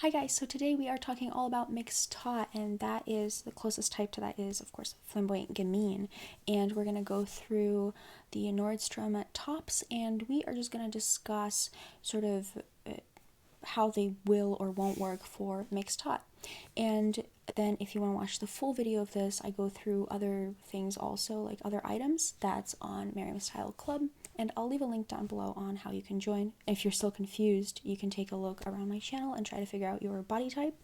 Hi guys, so today we are talking all about Mixed-Taut, and that is, the closest type to that is, of course, Flamboyant Gamine. And we're going to go through the Nordstrom tops, and we are just going to discuss sort of how they will or won't work for Mixed-Taut. And then if you want to watch the full video of this, I go through other things also, like other items that's on Merriam Style Club, and I'll leave a link down below on how you can join. If you're still confused, you can take a look around my channel and try to figure out your body type.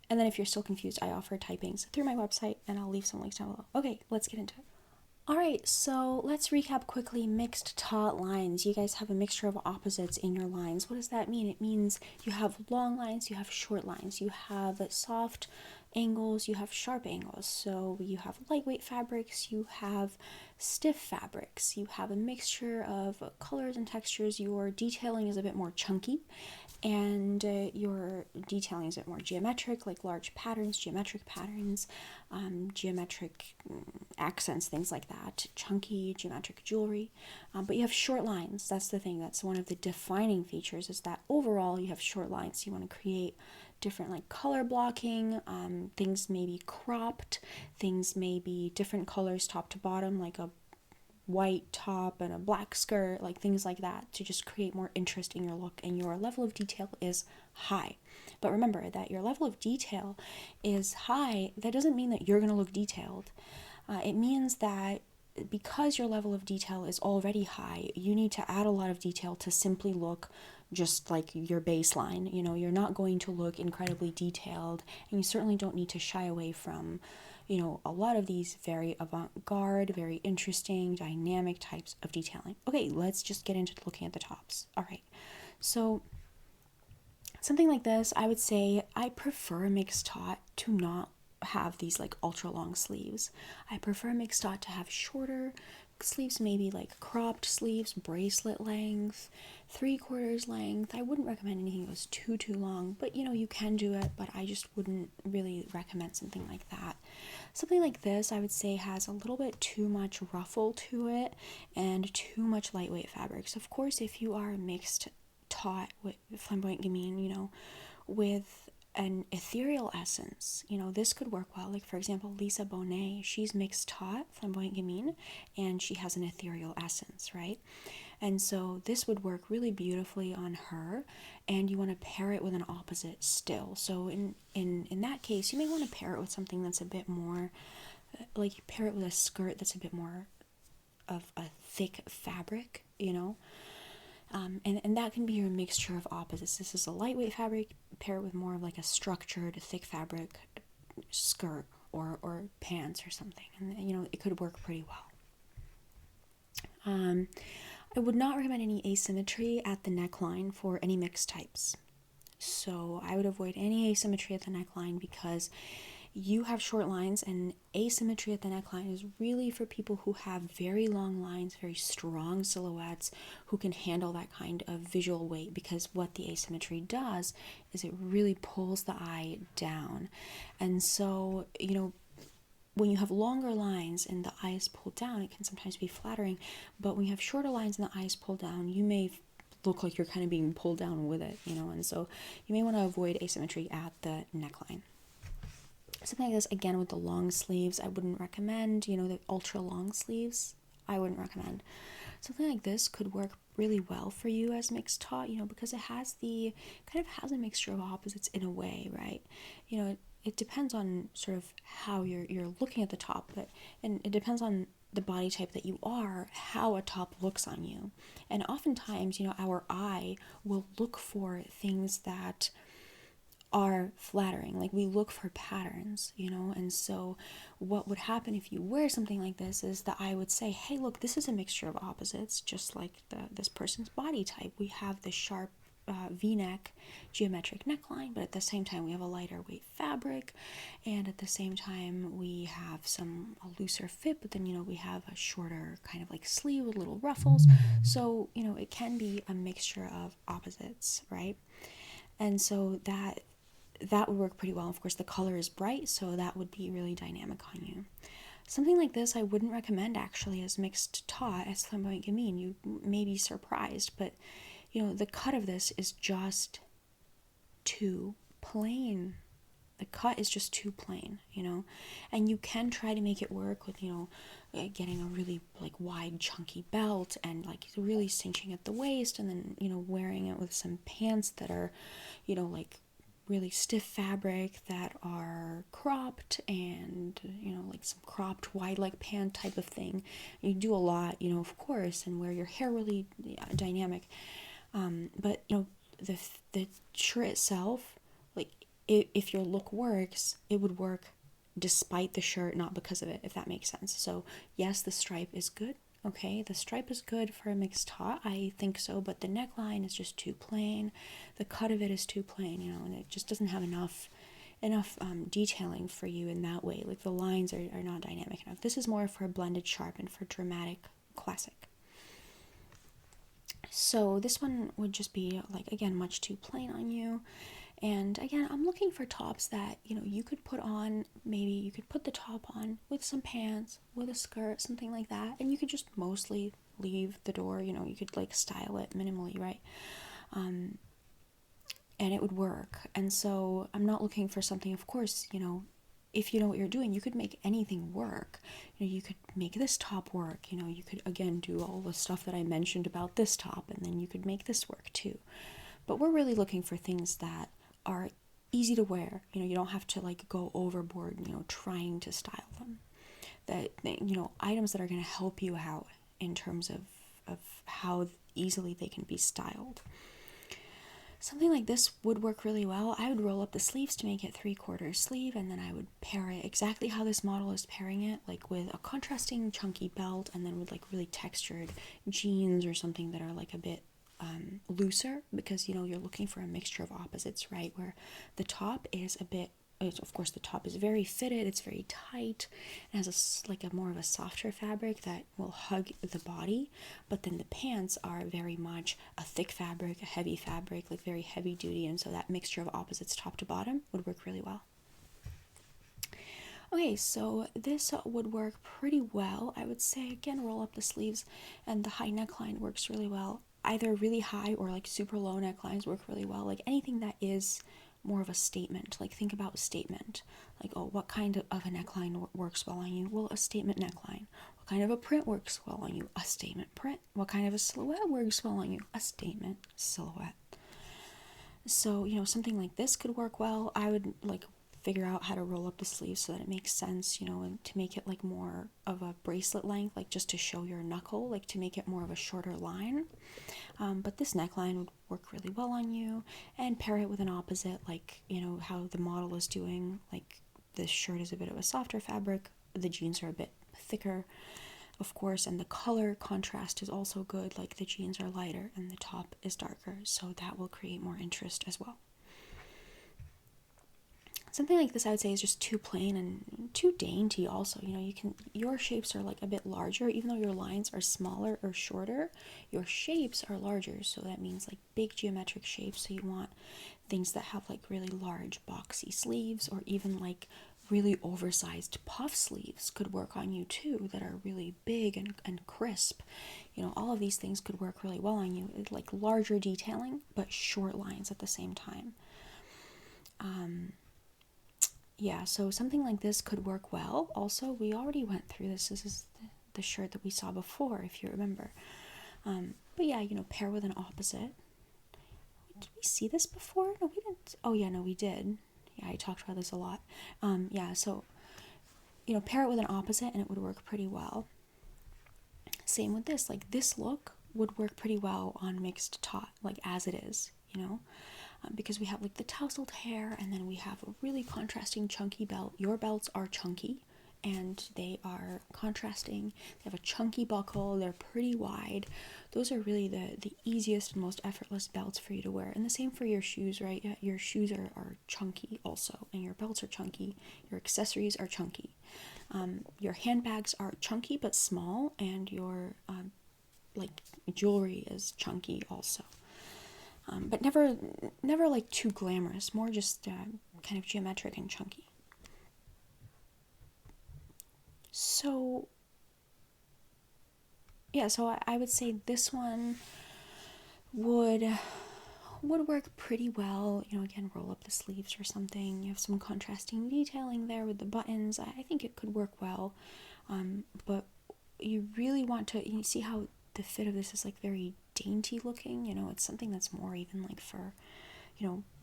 And then if you're still confused, I offer typings through my website, and I'll leave some links down below. Okay, let's get into it. Alright, so let's recap quickly Mixed-Taut lines. You guys have a mixture of opposites in your lines. What does that mean? It means you have long lines, you have short lines, you have soft angles, you have sharp angles. So you have lightweight fabrics, you have stiff fabrics, you have a mixture of colors and textures. Your detailing is a bit more chunky, and your detailing is a bit more geometric, like large patterns, geometric patterns, geometric accents, things like that, chunky geometric jewelry. But you have short lines. That's the thing. That's one of the defining features, is that overall you have short lines. You want to create different like color blocking, things may be cropped, things may be different colors top to bottom, like a white top and a black skirt, like things like that, to just create more interest in your look, and your level of detail is high. But remember that your level of detail is high, that doesn't mean that you're going to look detailed. It means that because your level of detail is already high, you need to add a lot of detail to simply look just like your baseline. You know, you're not going to look incredibly detailed, and you certainly don't need to shy away from, you know, a lot of these very avant-garde, very interesting, dynamic types of detailing. Okay, let's just get into looking at the tops. All right, so something like this, I would say I prefer Mixed-Taut to not have these like ultra long sleeves. I prefer Mixed-Taut to have shorter sleeves, maybe like cropped sleeves, bracelet length, 3/4 length. I wouldn't recommend anything that was too long, but you know, you can do it, but I just wouldn't really recommend something like that. Something like this, I would say, has a little bit too much ruffle to it and too much lightweight fabrics. Of course, if you are Mixed-Taut with Flamboyant Gamine, you know, with an ethereal essence, you know, this could work well. Like, for example, Lisa Bonet, she's Mixed-Taut, Flamboyant Gamine, and she has an ethereal essence, right? And so this would work really beautifully on her, and you want to pair it with an opposite still. So in that case, you may want to pair it with something that's a bit more, like you pair it with a skirt that's a bit more of a thick fabric, you know? And that can be your mixture of opposites. This is a lightweight fabric, pair it with more of like a structured, thick fabric skirt or pants or something. And, you know, it could work pretty well. I would not recommend any asymmetry at the neckline for any mixed types. So I would avoid any asymmetry at the neckline, because you have short lines, and asymmetry at the neckline is really for people who have very long lines, very strong silhouettes, who can handle that kind of visual weight, because what the asymmetry does is it really pulls the eye down. And so, you know, when you have longer lines and the eye is pulled down, it can sometimes be flattering, but when you have shorter lines and the eye is pulled down, you may look like you're kind of being pulled down with it, you know, and so you may want to avoid asymmetry at the neckline. Something like this, again, with the long sleeves, I wouldn't recommend. You know, the ultra long sleeves, I wouldn't recommend. Something like this could work really well for you as Mixed-Taut, you know, because it has the, kind of has a mixture of opposites in a way, right? You know, it depends on sort of how you're looking at the top, but, and it depends on the body type that you are, how a top looks on you. And oftentimes, you know, our eye will look for things that are flattering. Like, we look for patterns, you know, and so what would happen if you wear something like this is that I would say, hey, look, this is a mixture of opposites, just like this person's body type. We have the sharp v-neck geometric neckline, but at the same time we have a lighter weight fabric, and at the same time we have a looser fit, but then, you know, we have a shorter kind of like sleeve with little ruffles. So, you know, it can be a mixture of opposites, right? And so that would work pretty well. Of course, the color is bright, so that would be really dynamic on you. Something like this I wouldn't recommend actually as Mixed-Taut, as Flamboyant Gamine. You may be surprised, but you know, the cut of this is just too plain. The cut is just too plain, you know, and you can try to make it work with, you know, getting a really like wide chunky belt and like really cinching at the waist, and then, you know, wearing it with some pants that are, you know, like really stiff fabric that are cropped, and, you know, like some cropped wide leg pant type of thing. You do a lot, you know, of course, and wear your hair really dynamic, but, you know, the shirt itself, like, if your look works, it would work despite the shirt, not because of it, if that makes sense. So yes, the stripe is good. Okay, the stripe is good for a mixed taut, I think so, but the neckline is just too plain. The cut of it is too plain, you know, and it just doesn't have enough detailing for you in that way. Like the lines are not dynamic enough. This is more for a blended sharp and for dramatic classic. So this one would just be, like, again, much too plain on you. And again, I'm looking for tops that, you know, you could put on, maybe you could put the top on with some pants, with a skirt, something like that, and you could just mostly leave the door, you know, you could like style it minimally, right? And it would work. And so I'm not looking for something, of course, you know, if you know what you're doing, you could make anything work. You know, you could make this top work, you know, you could again do all the stuff that I mentioned about this top, and then you could make this work too. But we're really looking for things that are easy to wear. You know, you don't have to like go overboard, you know, trying to style them. That, you know, items that are going to help you out in terms of how easily they can be styled. Something like this would work really well. I would roll up the sleeves to make it 3/4 sleeve, and then I would pair it exactly how this model is pairing it, like with a contrasting chunky belt, and then with like really textured jeans or something that are like a bit looser, because, you know, you're looking for a mixture of opposites, right? Where the top is a bit, of course, the top is very fitted, it's very tight, and has like a more of a softer fabric that will hug the body, but then the pants are very much a thick fabric, a heavy fabric, like very heavy duty, and so that mixture of opposites top to bottom would work really well. Okay, so this would work pretty well. I would say, again, roll up the sleeves, and the high neckline works really well. Either really high or like super low necklines work really well. Like anything that is more of a statement. Like think about statement. Like, oh, what kind of a neckline works well on you? Well, a statement neckline. What kind of a print works well on you? A statement print. What kind of a silhouette works well on you? A statement silhouette. So, you know, something like this could work well. I would like figure out how to roll up the sleeves so that it makes sense, you know, and to make it like more of a bracelet length, like just to show your knuckle, like to make it more of a shorter line. But this neckline would work really well on you, and pair it with an opposite, like, you know, how the model is doing. Like this shirt is a bit of a softer fabric, the jeans are a bit thicker, of course, and the color contrast is also good. Like the jeans are lighter and the top is darker, so that will create more interest as well. Something like this, I would say, is just too plain and too dainty also. You know, your shapes are like a bit larger, even though your lines are smaller or shorter, your shapes are larger. So that means like big geometric shapes. So you want things that have like really large boxy sleeves, or even like really oversized puff sleeves could work on you too, that are really big and crisp. You know, all of these things could work really well on you. It's like larger detailing, but short lines at the same time. Yeah, so something like this could work well. Also, we already went through this. This is the shirt that we saw before, if you remember. But yeah, you know, pair with an opposite. Did we see this before? No, we didn't. Oh yeah, no, we did. Yeah, I talked about this a lot. Yeah, so, you know, pair it with an opposite and it would work pretty well. Same with this. Like, this look would work pretty well on mixed taut, like as it is, you know? Because we have like the tousled hair, and then we have a really contrasting chunky belt. Your belts are chunky and they are contrasting. They have a chunky buckle, they're pretty wide. Those are really the easiest and most effortless belts for you to wear. And the same for your shoes, right? Your shoes are chunky also, and your belts are chunky. Your accessories are chunky. Your handbags are chunky but small, and your like jewelry is chunky also. But never like too glamorous, more just kind of geometric and chunky. So, yeah, so I would say this one would would work pretty well. Again, roll up the sleeves or something. You have some contrasting detailing there with the buttons. I think it could work well. But you really want to, you see how the fit of this is like very dainty looking. It's something that's more even like for,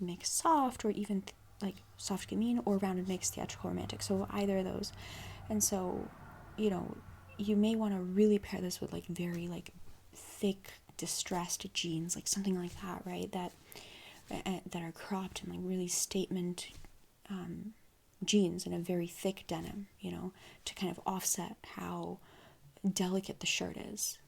mixed soft, or even like soft gamine, or rounded mixed theatrical romantic. So either of those. And so, you may want to really pair this with like very like thick distressed jeans, like something like that, right? That are cropped and like really statement jeans and a very thick denim, to kind of offset how delicate the shirt is.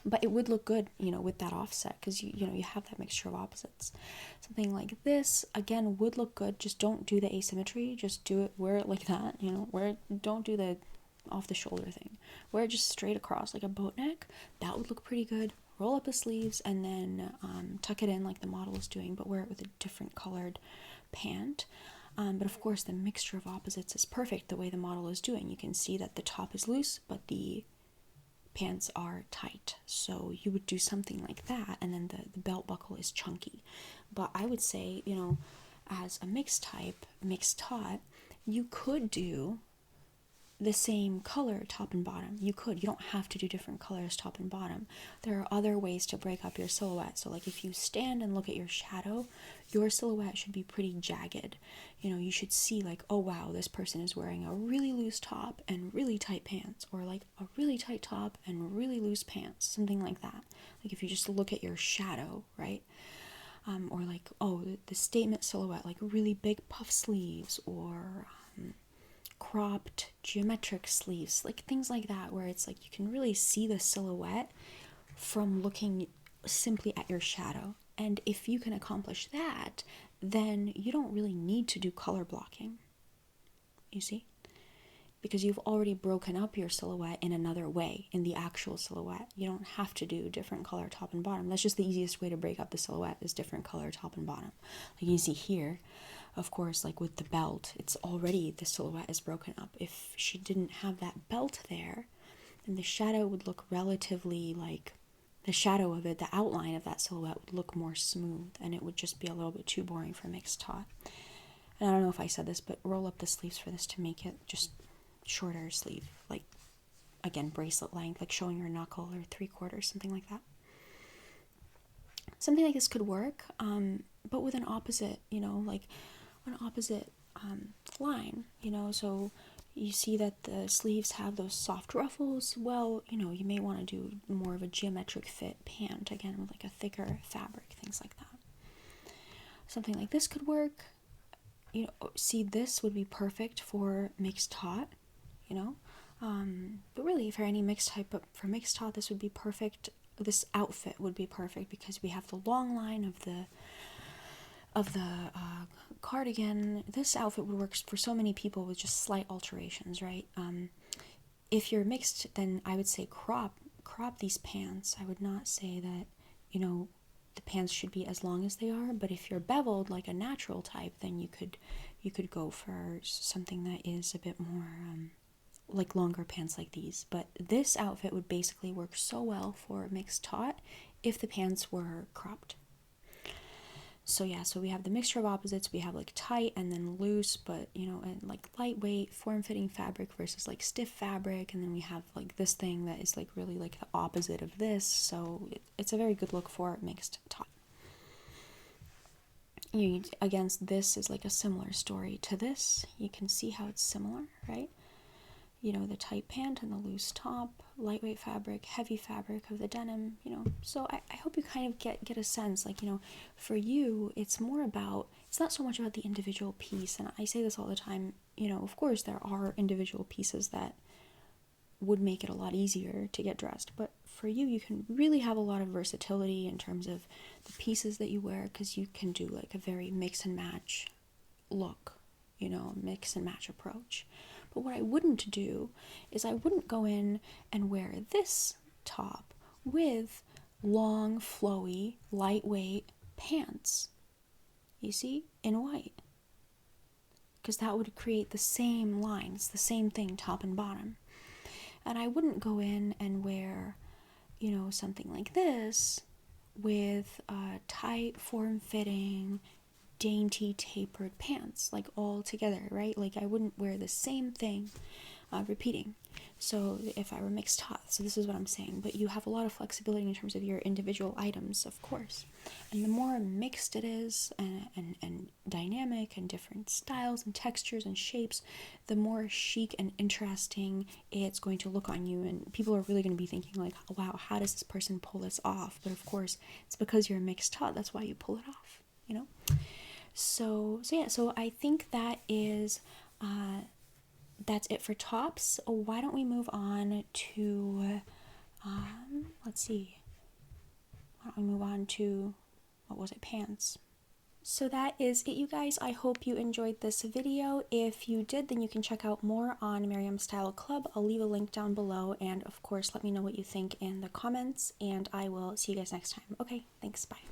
But it would look good, with that offset, because you have that mixture of opposites. Something like this, again, would look good. Just don't do the asymmetry. Just wear it like that, don't do the off the shoulder thing. Wear it just straight across like a boat neck. That would look pretty good. Roll up the sleeves and then tuck it in like the model is doing, but wear it with a different colored pant. But of course, the mixture of opposites is perfect the way the model is doing. You can see that the top is loose, but the pants are tight. So you would do something like that, and then the belt buckle is chunky. But I would say, as a mixed-taut, you could do the same color top and bottom. You don't have to do different colors top and bottom. There are other ways to break up your silhouette. So like if you stand and look at your shadow, your silhouette should be pretty jagged. You should see like, oh wow, this person is wearing a really loose top and really tight pants, or like a really tight top and really loose pants, something like that. Like if you just look at your shadow, right? Or like, oh, the statement silhouette, like really big puff sleeves, or cropped geometric sleeves, like things like that, where it's like you can really see the silhouette from looking simply at your shadow. And if you can accomplish that, then you don't really need to do color blocking, you see, because you've already broken up your silhouette in another way in the actual silhouette. You don't have to do different color top and bottom. That's just the easiest way to break up the silhouette, is different color top and bottom. Like you see here, of course, like with the belt, it's already, the silhouette is broken up. If she didn't have that belt there, then the shadow would look relatively like, the shadow of it, the outline of that silhouette would look more smooth, and it would just be a little bit too boring for mixed-taut. And I don't know if I said this, but roll up the sleeves for this to make it just shorter sleeve, like, again, bracelet length, like showing your knuckle, or 3/4, something like that. Something like this could work, but with an opposite, like an opposite line, so you see that the sleeves have those soft ruffles. Well, you may want to do more of a geometric fit pant, again, with like a thicker fabric, things like that. Something like this could work. See, this would be perfect for mixed-taut, but really for any mixed type, but for mixed-taut, this would be perfect. This outfit would be perfect because we have the long line of the cardigan. This outfit would work for so many people with just slight alterations, right? If you're mixed, then I would say crop these pants. I would not say that, the pants should be as long as they are, but if you're beveled like a natural type, then you could go for something that is a bit more like longer pants like these. But this outfit would basically work so well for mixed-taut if the pants were cropped. So yeah, so we have the mixture of opposites. We have like tight and then loose, but and like lightweight, form-fitting fabric versus like stiff fabric, and then we have like this thing that is like really like the opposite of this. So it's a very good look for mixed-taut. Against this is like a similar story to this. You can see how it's similar, right? The tight pant and the loose top, lightweight fabric, heavy fabric of the denim, So I hope you kind of get a sense, like, for you, it's not so much about the individual piece. And I say this all the time, of course there are individual pieces that would make it a lot easier to get dressed. But for you, you can really have a lot of versatility in terms of the pieces that you wear, because you can do like a very mix and match look, mix and match approach. But what I wouldn't do is I wouldn't go in and wear this top with long, flowy, lightweight pants, you see, in white. Because that would create the same lines, the same thing, top and bottom. And I wouldn't go in and wear, something like this with tight, form-fitting, dainty, tapered pants, like all together, right? Like I wouldn't wear the same thing repeating. So if I were Mixed-Taut, so this is what I'm saying, but you have a lot of flexibility in terms of your individual items, of course. And the more mixed it is and dynamic and different styles and textures and shapes, the more chic and interesting it's going to look on you. And people are really going to be thinking like, wow, how does this person pull this off? But of course, it's because you're Mixed-Taut. That's why you pull it off, you know? So I think that's it for tops. Why don't we move on to, let's see, why don't we move on to, what was it, pants. So that is it, you guys. I hope you enjoyed this video. If you did, then you can check out more on Miriam Style Club. I'll leave a link down below, and of course, let me know what you think in the comments, and I will see you guys next time. Okay, thanks, bye.